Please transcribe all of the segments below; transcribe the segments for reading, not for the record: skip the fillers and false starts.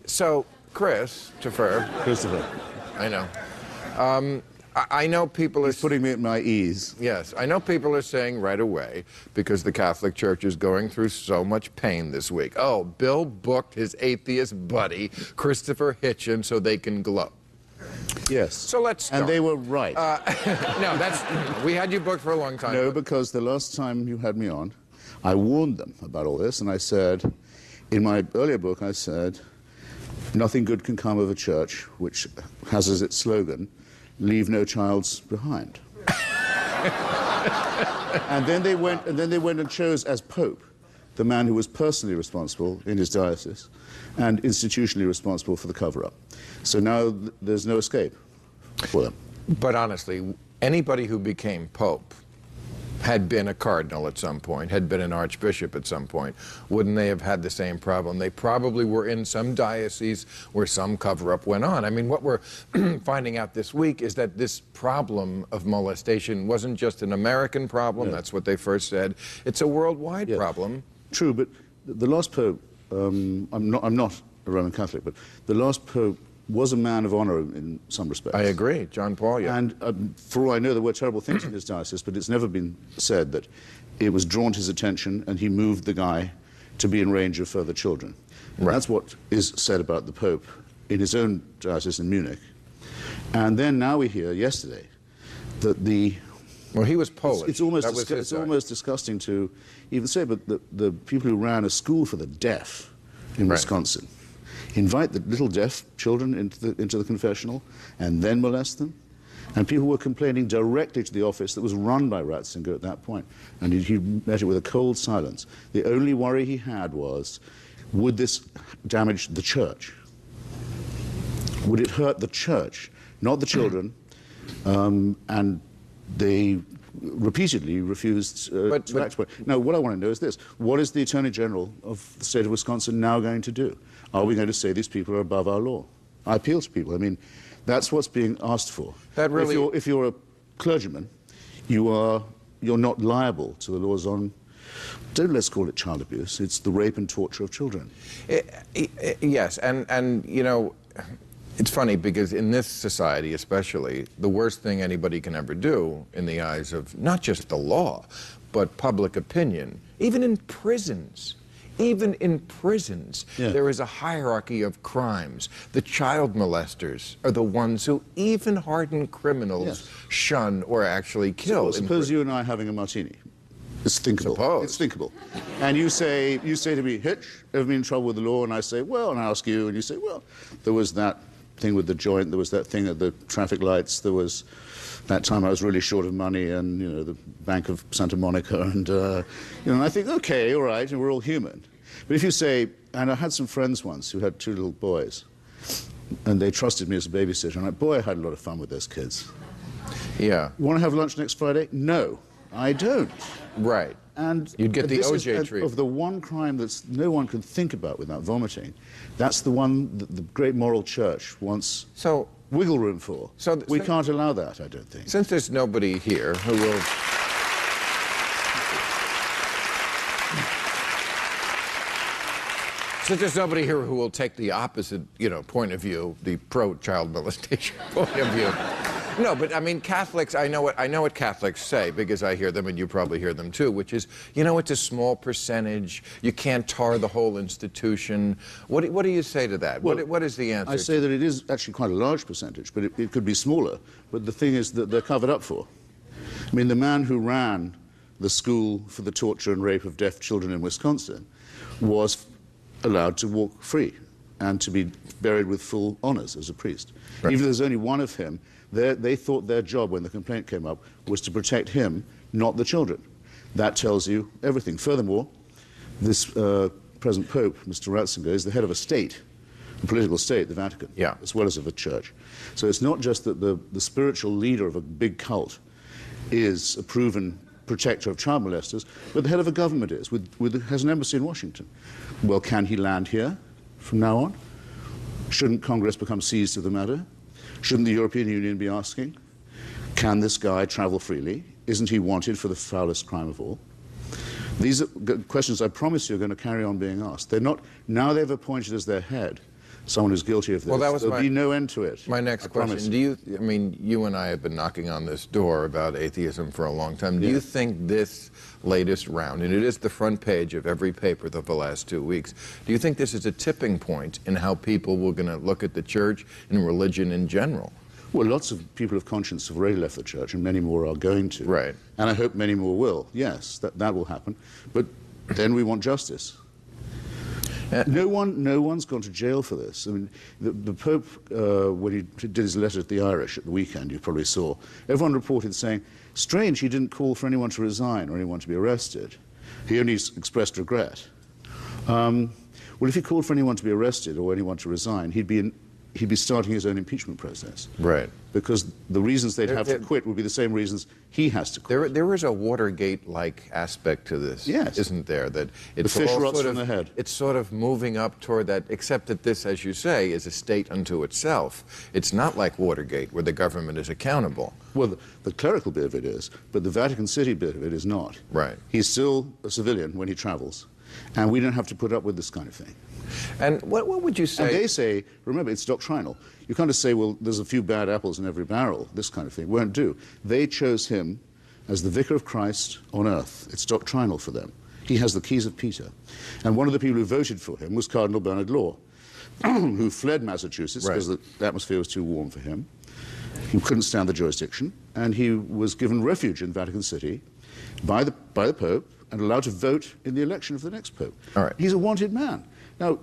So, Christopher, I know. I know people are... He's putting me at my ease. Yes, I know people are saying right away, because the Catholic Church is going through so much pain this week. Oh, Bill booked his atheist buddy, Christopher Hitchens, so they can gloat. Yes. So let's start. And they were right. No, we had you booked for a long time. No, because the last time you had me on, I warned them about all this, and I said, in my earlier book, I said, nothing good can come of a church which has as its slogan, leave no childs behind. and then they went and chose as Pope the man who was personally responsible in his diocese and institutionally responsible for the cover-up. So now there's no escape for them. But honestly, anybody who became Pope had been a cardinal at some point, had been an archbishop at some point, wouldn't they have had the same problem? They probably were in some diocese where some cover-up went on. I mean, what we're finding out this week is that this problem of molestation wasn't just an American problem, that's what they first said. It's a worldwide problem. True, but the last Pope, I'm not a Roman Catholic, but the last Pope was a man of honor in some respects. I agree, John Paul, yeah. And for all I know, there were terrible things in his diocese, but it's never been said that it was drawn to his attention and he moved the guy to be in range of further children. Right. That's what is said about the Pope in his own diocese in Munich. And then now we hear, yesterday, that the... Well, he was Polish. It's almost disgusting to even say, but the people who ran a school for the deaf in Wisconsin invite the little deaf children into the confessional and then molest them. And people were complaining directly to the office that was run by Ratzinger at that point. And he met it with a cold silence. The only worry he had was, would this damage the church? Would it hurt the church, not the children? And they repeatedly refused to act. Now, what I want to know is this. What is the Attorney General of the state of Wisconsin now going to do? Are we going to say these people are above our law? I appeal to people. I mean, that's what's being asked for. That really... If you're a clergyman, you're not liable to the laws on, let's call it child abuse. It's the rape and torture of children. Yes, and you know, it's funny because in this society especially, the worst thing anybody can ever do in the eyes of not just the law, but public opinion, even in prisons, there is a hierarchy of crimes. The child molesters are the ones who even hardened criminals shun or actually kill. Suppose you and I are having a martini. It's thinkable. Suppose. It's thinkable. And you say to me, Hitch, ever been in trouble with the law? And I say, well, and I ask you, and you say, well, there was that thing with the joint, there was that thing at the traffic lights, there was that time I was really short of money, and, you know, the Bank of Santa Monica, and, you know, and I think, okay, all right, and we're all human. But if you say, and I had some friends once who had 2 little boys, and they trusted me as a babysitter, and boy, I had a lot of fun with those kids. Yeah. Want to have lunch next Friday? No, I don't. Right. And you'd get the OJ treatment. Of the one crime that no one can think about without vomiting, that's the one that the great moral church wants wiggle room for. So we can't allow that, I don't think. Since there's nobody here who will... Since there's nobody here who will take the opposite, you know, point of view, the pro-child molestation point of view. No, but I mean, Catholics, I know what Catholics say, because I hear them, and you probably hear them too, which is, you know, it's a small percentage. You can't tar the whole institution. What do you say to that? Well, what is the answer? I say that it is actually quite a large percentage, but it could be smaller. But the thing is that they're covered up for. I mean, the man who ran the school for the torture and rape of deaf children in Wisconsin was allowed to walk free and to be buried with full honors as a priest. Right. Even though there's only one of him, they thought their job when the complaint came up was to protect him, not the children. That tells you everything. Furthermore, this present Pope, Mr. Ratzinger, is the head of a state, a political state, the Vatican, as well as of a church. So it's not just that the spiritual leader of a big cult is a proven protector of child molesters, but the head of a government has an embassy in Washington. Well, can he land here from now on? Shouldn't Congress become seized of the matter? Shouldn't the European Union be asking, can this guy travel freely? Isn't he wanted for the foulest crime of all? These are questions I promise you are going to carry on being asked. They're not, now they've appointed as their head someone who's guilty of this. Well, that was There'll be no end to it. My next question, I mean, you and I have been knocking on this door about atheism for a long time. Do you think this latest round, and it is the front page of every paper of the last 2 weeks, do you think this is a tipping point in how people were going to look at the church and religion in general? Well, lots of people of conscience have already left the church, and many more are going to. Right. And I hope many more will. Yes, that will happen. But then we want justice. No one's gone to jail for this. I mean, the Pope, when he did his letter to the Irish at the weekend, you probably saw, everyone reported saying, strange, he didn't call for anyone to resign or anyone to be arrested. He only expressed regret. Well, if he called for anyone to be arrested or anyone to resign, he'd be starting his own impeachment process. Right. Because the reasons they'd have to quit would be the same reasons he has to quit. There is a Watergate-like aspect to this, isn't there? That it's the fish rots from the head. It's sort of moving up toward that, except that this, as you say, is a state unto itself. It's not like Watergate, where the government is accountable. Well, the clerical bit of it is, but the Vatican City bit of it is not. Right. He's still a civilian when he travels, and we don't have to put up with this kind of thing. And what would you say? And they say, remember, it's doctrinal. You can't just say, well, there's a few bad apples in every barrel. This kind of thing won't do. They chose him as the vicar of Christ on earth. It's doctrinal for them. He has the keys of Peter. And one of the people who voted for him was Cardinal Bernard Law, who fled Massachusetts because the atmosphere was too warm for him. He couldn't stand the jurisdiction, and he was given refuge in Vatican City by the Pope and allowed to vote in the election of the next Pope. All right. He's a wanted man. Now,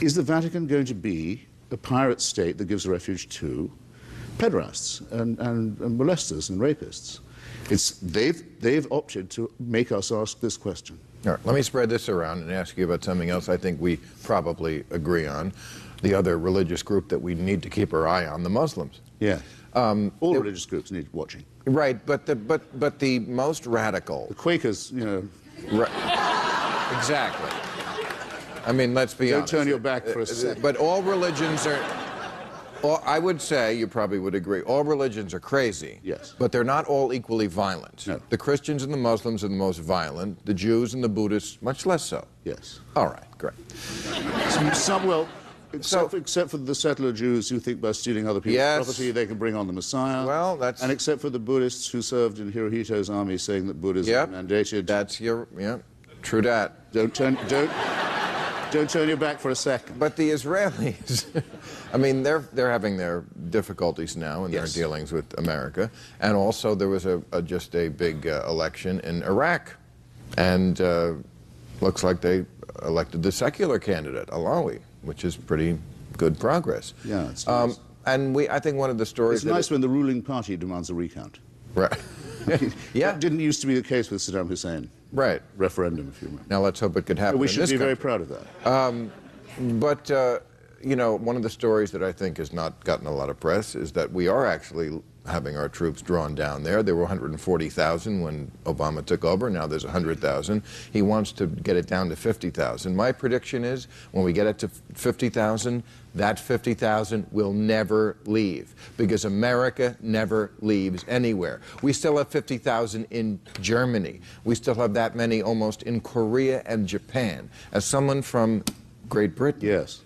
is the Vatican going to be a pirate state that gives refuge to pederasts and molesters and rapists? They've opted to make us ask this question. All right, let me spread this around and ask you about something else I think we probably agree on. The other religious group that we need to keep our eye on, the Muslims. Yeah. All religious groups need watching. Right, but the most radical. The Quakers, you know. Right. Exactly. I mean, let's be honest. Don't turn your back for a second. But all religions are, I would say, you probably would agree, all religions are crazy. Yes. But they're not all equally violent. No. The Christians and the Muslims are the most violent. The Jews and the Buddhists, much less so. Yes. All right, great. Except for the settler Jews who think by stealing other people's property they can bring on the Messiah. Well, that's... And except for the Buddhists who served in Hirohito's army saying that Buddhism mandated... That's your... true that. Don't turn your back for a second. But the Israelis, I mean, they're having their difficulties now in their dealings with America. And also there was just a big election in Iraq. And looks like they elected the secular candidate, Alawi, which is pretty good progress. Yeah, it's nice. And I think one of the stories... It's nice when the ruling party demands a recount. Right. Yeah. That didn't used to be the case with Saddam Hussein. Right. Referendum, if you remember. Now let's hope it could happen We in should this be very country. proud of that. But, you know, one of the stories that I think has not gotten a lot of press is that we are actually having our troops drawn down there. There were 140,000 when Obama took over. Now there's 100,000. He wants to get it down to 50,000. My prediction is when we get it to 50,000, that 50,000 will never leave because America never leaves anywhere. We still have 50,000 in Germany. We still have that many almost in Korea and Japan. As someone from Great Britain, yes.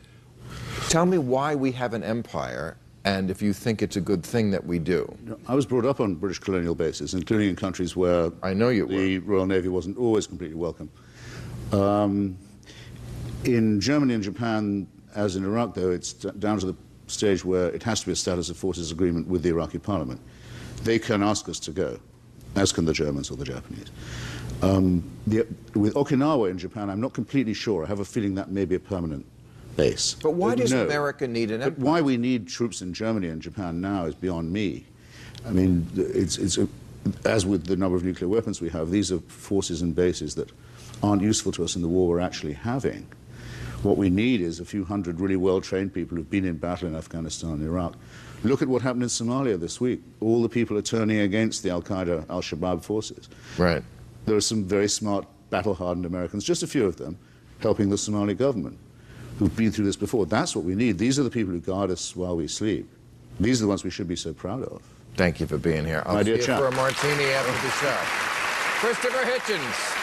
Tell me why we have an empire and if you think it's a good thing that we do. I was brought up on British colonial bases, including in countries where I know you the Royal Navy wasn't always completely welcome. In Germany and Japan, as in Iraq, though, it's down to the stage where it has to be a status of forces agreement with the Iraqi parliament. They can ask us to go, as can the Germans or the Japanese. With Okinawa in Japan, I'm not completely sure. I have a feeling that may be a permanent base. But why does America need an empire? But why we need troops in Germany and Japan now is beyond me. I mean, as with the number of nuclear weapons we have, these are forces and bases that aren't useful to us in the war we're actually having. What we need is a few hundred really well-trained people who've been in battle in Afghanistan and Iraq. Look at what happened in Somalia this week. All the people are turning against the Al-Qaeda, Al-Shabaab forces. Right. There are some very smart, battle-hardened Americans, just a few of them, helping the Somali government, who've been through this before. That's what we need. These are the people who guard us while we sleep. These are the ones we should be so proud of. Thank you for being here. I'll see you for a martini after the show. Christopher Hitchens.